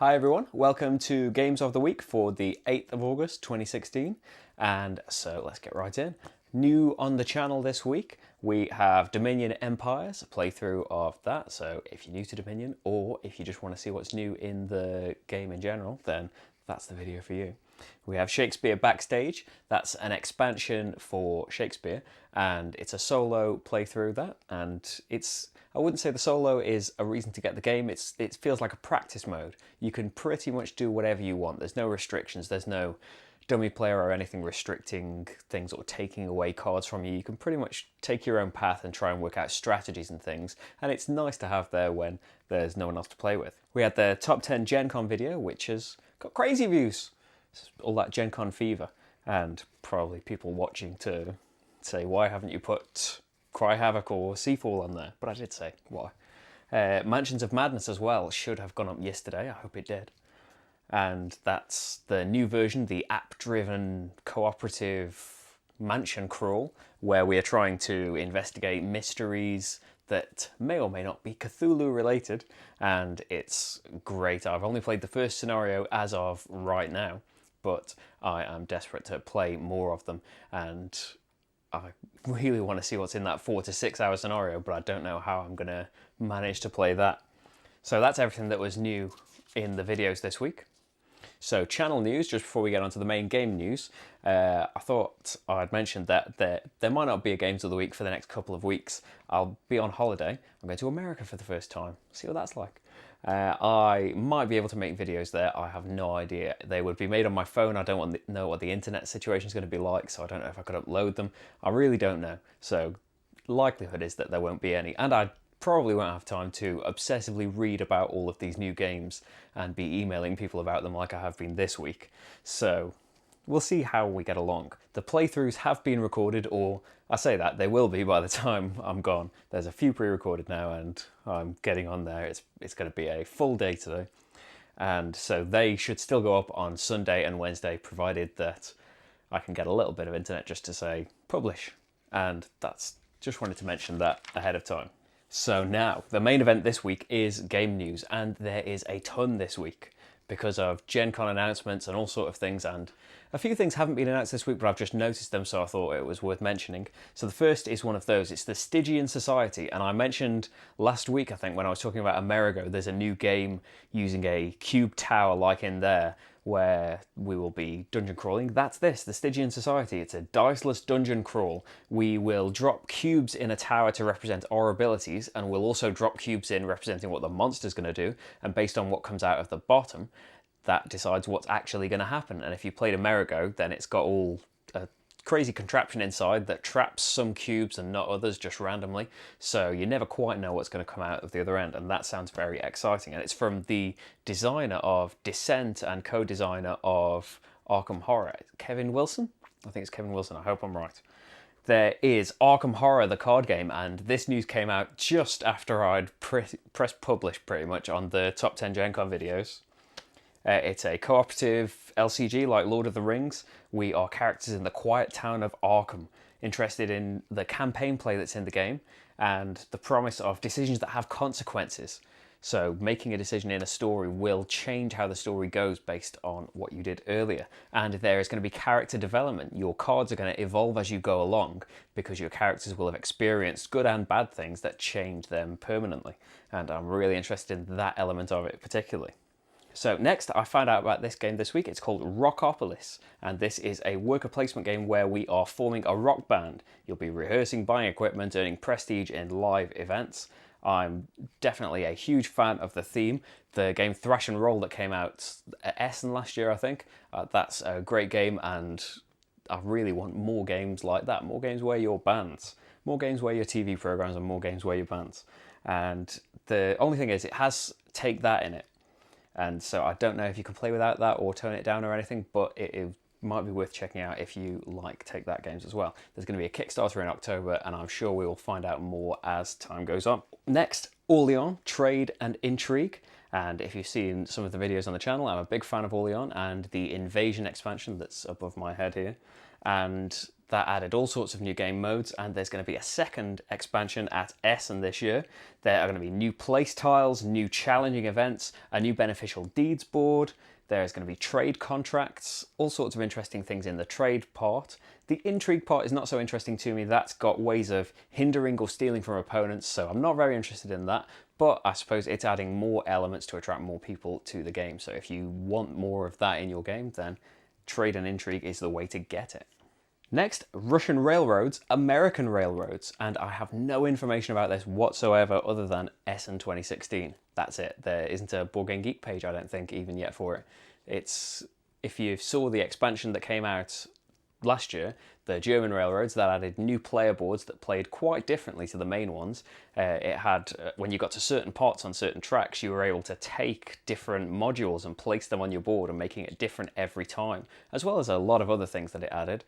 Hi everyone, welcome to Games of the Week for the 8th of August 2016, and so let's get right in. New on the channel this week, we have Dominion Empires, a playthrough of that, so if you're new to Dominion, or if you just want to see what's new in the game in general, then that's the video for you. We have Shakespeare Backstage, that's an expansion for Shakespeare, and it's a solo playthrough that, and I wouldn't say the solo is a reason to get the game, it feels like a practice mode. You can pretty much do whatever you want, there's no restrictions, there's no dummy player or anything restricting things or taking away cards from you. You can pretty much take your own path and try and work out strategies and things, and it's nice to have there when there's no one else to play with. We had the top 10 GenCon video, which has got crazy views. All that GenCon fever, and probably people watching to say, why haven't you put Cry Havoc or Seafall on there? But I did say why. Mansions of Madness as well should have gone up yesterday, I hope it did. And that's the new version, the app-driven cooperative mansion crawl, where we are trying to investigate mysteries that may or may not be Cthulhu related, and it's great. I've only played the first scenario as of right now, but I am desperate to play more of them, and I really want to see what's in that 4 to 6 hour scenario, but I don't know how I'm going to manage to play that. So that's everything that was new in the videos this week. So channel news, just before we get onto the main game news, I thought I'd mention that there might not be a Games of the Week for the next couple of weeks. I'll be on holiday. I'm going to America for the first time. See what that's like. I might be able to make videos there. I have no idea. They would be made on my phone. I don't know what the internet situation is going to be like, so I don't know if I could upload them. I really don't know. So likelihood is that there won't be any. And I probably won't have time to obsessively read about all of these new games and be emailing people about them like I have been this week. So we'll see how we get along. The playthroughs have been recorded, or I say that, they will be by the time I'm gone. There's a few pre-recorded now and I'm getting on there. It's going to be a full day today. And so they should still go up on Sunday and Wednesday, provided that I can get a little bit of internet just to say publish. And that's just wanted to mention that ahead of time. So now, the main event this week is game news, and there is a ton this week because of GenCon announcements and all sort of things, and a few things haven't been announced this week, but I've just noticed them, so I thought it was worth mentioning. So the first is one of those. It's the Stygian Society, and I mentioned last week, I think, when I was talking about Amerigo, there's a new game using a cube tower like in there, where we will be dungeon crawling. That's this, the Stygian Society. It's a diceless dungeon crawl. We will drop cubes in a tower to represent our abilities, and we'll also drop cubes in representing what the monster's going to do, and based on what comes out of the bottom, that decides what's actually going to happen. And if you played Amerigo, then it's got all a crazy contraption inside that traps some cubes and not others just randomly, so you never quite know what's going to come out of the other end, and that sounds very exciting. And it's from the designer of Descent and co-designer of Arkham Horror, Kevin Wilson? I think it's Kevin Wilson, I hope I'm right. There is Arkham Horror, the card game, and this news came out just after I'd pressed publish pretty much on the top 10 GenCon videos. It's a cooperative LCG like Lord of the Rings. We are characters in the quiet town of Arkham, interested in the campaign play that's in the game and the promise of decisions that have consequences. So making a decision in a story will change how the story goes based on what you did earlier. And there is going to be character development. Your cards are going to evolve as you go along because your characters will have experienced good and bad things that change them permanently. And I'm really interested in that element of it particularly. So next, I found out about this game this week. It's called Rockopolis, and this is a worker placement game where we are forming a rock band. You'll be rehearsing, buying equipment, earning prestige in live events. I'm definitely a huge fan of the theme. The game Thrash and Roll that came out at Essen last year, I think, that's a great game, and I really want more games like that. More games where you're bands. More games where you're TV programs, and more games where you're bands. And the only thing is, it has Take That in it. And so I don't know if you can play without that or tone it down or anything, but it might be worth checking out if you like Take That games as well. There's going to be a Kickstarter in October, and I'm sure we will find out more as time goes on. Next, Orleans, Trade and Intrigue. And if you've seen some of the videos on the channel, I'm a big fan of Orleans and the Invasion expansion that's above my head here. And that added all sorts of new game modes, and there's going to be a second expansion at Essen this year. There are going to be new place tiles, new challenging events, a new beneficial deeds board. There's going to be trade contracts, all sorts of interesting things in the trade part. The intrigue part is not so interesting to me. That's got ways of hindering or stealing from opponents, so I'm not very interested in that. But I suppose it's adding more elements to attract more people to the game. So if you want more of that in your game, then trade and intrigue is the way to get it. Next, Russian railroads, American railroads, and I have no information about this whatsoever other than Essen 2016. That's it. There isn't a Board Game Geek page, I don't think, even yet for it. It's, if you saw the expansion that came out last year, the German railroads, that added new player boards that played quite differently to the main ones. It had, when you got to certain parts on certain tracks, you were able to take different modules and place them on your board and making it different every time, as well as a lot of other things that it added.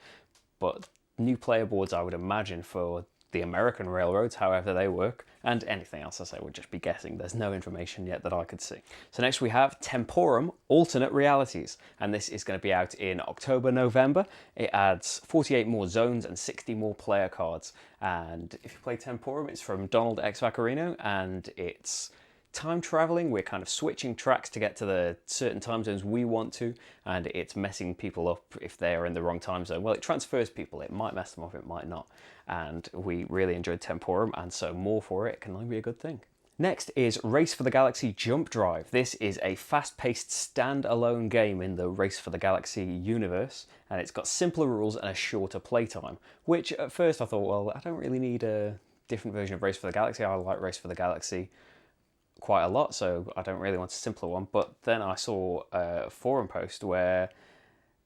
But new player boards, I would imagine, for the American railroads, however they work, and anything else I say would just be guessing. There's no information yet that I could see. So next we have Temporum Alternate Realities, and this is going to be out in October, November. It adds 48 more zones and 60 more player cards. And if you play Temporum, it's from Donald X. Vaccarino, and it's time traveling. We're kind of switching tracks to get to the certain time zones we want to, and it's messing people up if they are in the wrong time zone. Well, it transfers people. It might mess them up, it might not. And we really enjoyed Temporum, and so more for it can only be a good thing. Next is Race for the Galaxy Jump Drive. This is a fast-paced stand-alone game in the Race for the Galaxy universe, and it's got simpler rules and a shorter playtime, which at first I thought, well, I don't really need a different version of Race for the Galaxy. I like Race for the Galaxy quite a lot, so I don't really want a simpler one. But then I saw a forum post where it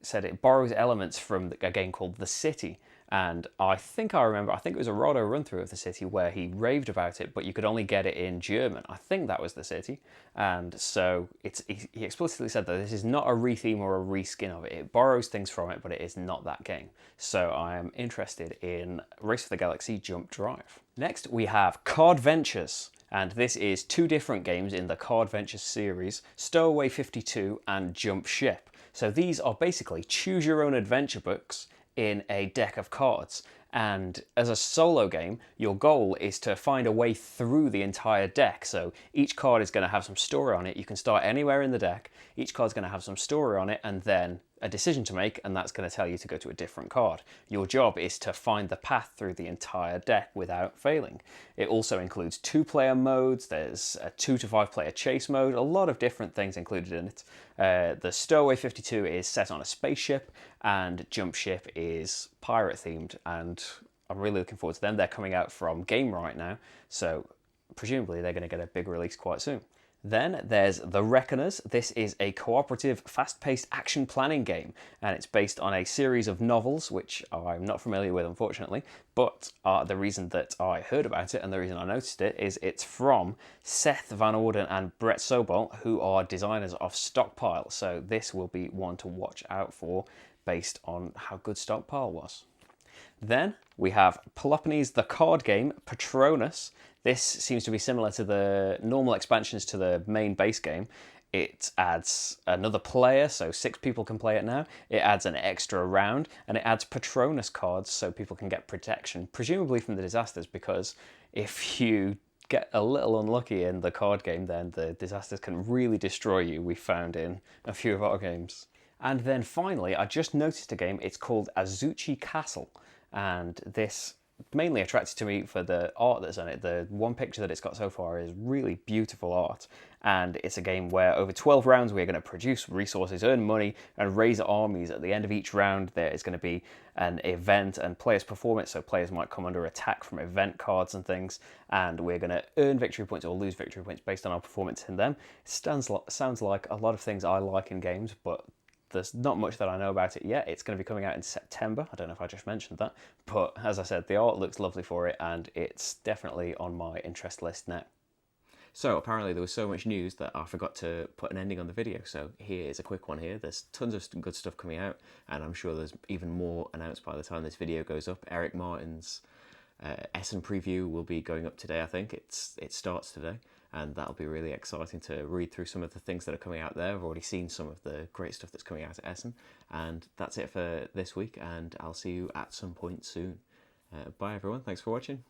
said it borrows elements from a game called The City, and I think it was a Rado run-through of The City where he raved about it, but you could only get it in German. I think that was The City, and so he explicitly said that this is not a retheme or a reskin of it. It borrows things from it, but it is not that game. So I am interested in Race for the Galaxy Jump Drive. Next we have Cardventures. And this is two different games in the Cardventures series, Stowaway 52 and Jump Ship. So these are basically choose your own adventure books in a deck of cards. And as a solo game, your goal is to find a way through the entire deck. So each card is going to have some story on it. You can start anywhere in the deck. Each card's going to have some story on it, and then a decision to make, and that's going to tell you to go to a different card. Your job is to find the path through the entire deck without failing. It also includes 2-player modes. There's a 2 to 5 player chase mode, a lot of different things included in it. The Stowaway 52 is set on a spaceship, and Jump Ship is pirate themed, and I'm really looking forward to them. They're coming out from Game right now, so presumably they're going to get a big release quite soon. Then there's The Reckoners. This is a cooperative, fast-paced action planning game, and it's based on a series of novels, which I'm not familiar with, unfortunately, but the reason that I heard about it and the reason I noticed it is it's from Seth Van Orden and Brett Sobol, who are designers of Stockpile, so this will be one to watch out for based on how good Stockpile was. Then we have Peloponnes the card game, Patronus. This seems to be similar to the normal expansions to the main base game. It adds another player, so 6 people can play it now. It adds an extra round, and it adds Patronus cards so people can get protection, presumably from the disasters, because if you get a little unlucky in the card game, then the disasters can really destroy you, we found in a few of our games. And then finally, I just noticed a game, it's called Azuchi Castle, and this mainly attracted to me for the art that's on it. The one picture that it's got so far is really beautiful art, and it's a game where over 12 rounds we're going to produce resources, earn money, and raise armies. At the end of each round there is going to be an event and players perform it, so players might come under attack from event cards and things, and we're going to earn victory points or lose victory points based on our performance in them. It sounds like a lot of things I like in games, but there's not much that I know about it yet. It's going to be coming out in September. I don't know if I just mentioned that. But as I said, the art looks lovely for it, and it's definitely on my interest list now. So apparently there was so much news that I forgot to put an ending on the video. So here's a quick one here. There's tons of good stuff coming out, and I'm sure there's even more announced by the time this video goes up. Eric Martin's Essen preview will be going up today, I think. It starts today. and that'll be really exciting to read through some of the things that are coming out there. I've already seen some of the great stuff that's coming out at Essen, and that's it for this week, and I'll see you at some point soon. Bye everyone, thanks for watching.